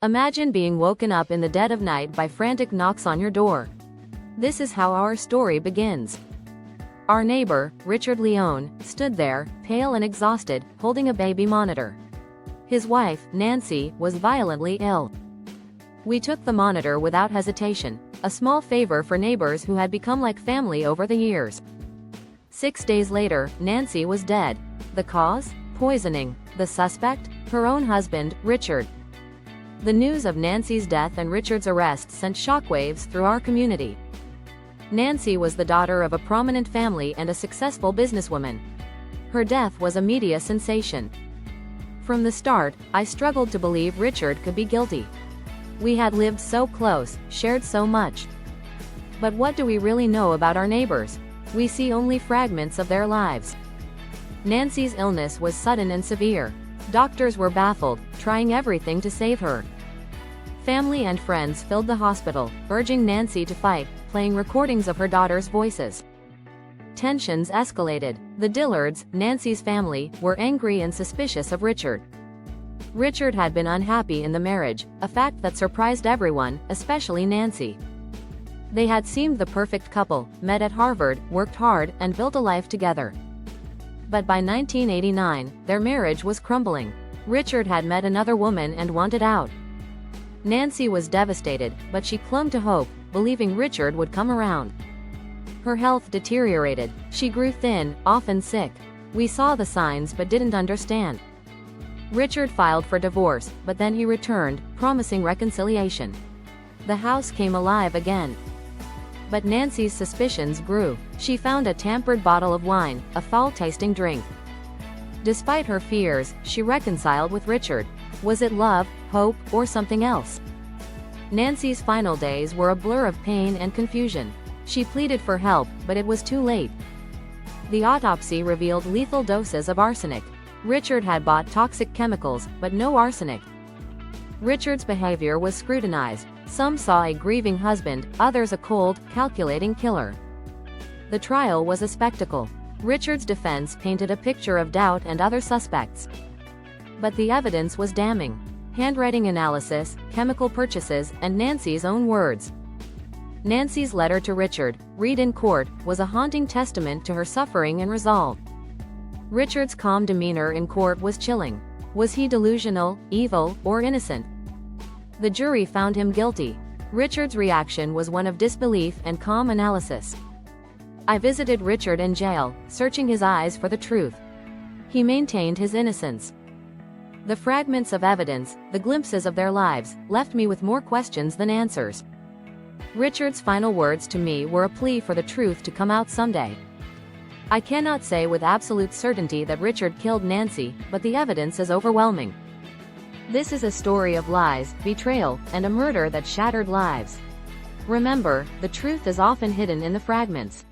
Imagine being woken up in the dead of night by frantic knocks on your door. This is how our story begins. Our neighbor, Richard Leone, stood there, pale and exhausted, holding a baby monitor. His wife, Nancy, was violently ill. We took the monitor without hesitation, a small favor for neighbors who had become like family over the years. 6 days later, Nancy was dead. The cause? Poisoning. The suspect? Her own husband, Richard. The news of Nancy's death and Richard's arrest sent shockwaves through our community. Nancy was the daughter of a prominent family and a successful businesswoman. Her death was a media sensation. From the start, I struggled to believe Richard could be guilty. We had lived so close, shared so much. But what do we really know about our neighbors? We see only fragments of their lives. Nancy's illness was sudden and severe. Doctors were baffled, trying everything to save her. Family and friends filled the hospital, urging Nancy to fight, playing recordings of her daughter's voices. Tensions escalated. The Dillards, Nancy's family, were angry and suspicious of Richard. Richard had been unhappy in the marriage, a fact that surprised everyone, especially Nancy. They had seemed the perfect couple, met at Harvard, worked hard, and built a life together. But by 1989, their marriage was crumbling. Richard had met another woman and wanted out. Nancy was devastated, but she clung to hope, believing Richard would come around. Her health deteriorated. She grew thin, often sick. We saw the signs but didn't understand. Richard filed for divorce, but then he returned, promising reconciliation. The house came alive again. But Nancy's suspicions grew. She found a tampered bottle of wine, a foul-tasting drink. Despite her fears, she reconciled with Richard. Was it love, hope, or something else? Nancy's final days were a blur of pain and confusion. She pleaded for help, but it was too late. The autopsy revealed lethal doses of arsenic. Richard had bought toxic chemicals, but no arsenic. Richard's behavior was scrutinized. Some saw a grieving husband, others a cold, calculating killer. The trial was a spectacle. Richard's defense painted a picture of doubt and other suspects. But the evidence was damning. Handwriting analysis, chemical purchases, and Nancy's own words. Nancy's letter to Richard, read in court, was a haunting testament to her suffering and resolve. Richard's calm demeanor in court was chilling. Was he delusional, evil, or innocent? The jury found him guilty. Richard's reaction was one of disbelief and calm analysis. I visited Richard in jail, searching his eyes for the truth. He maintained his innocence. The fragments of evidence, the glimpses of their lives, left me with more questions than answers. Richard's final words to me were a plea for the truth to come out someday. I cannot say with absolute certainty that Richard killed Nancy, but the evidence is overwhelming. This is a story of lies, betrayal, and a murder that shattered lives. Remember, the truth is often hidden in the fragments.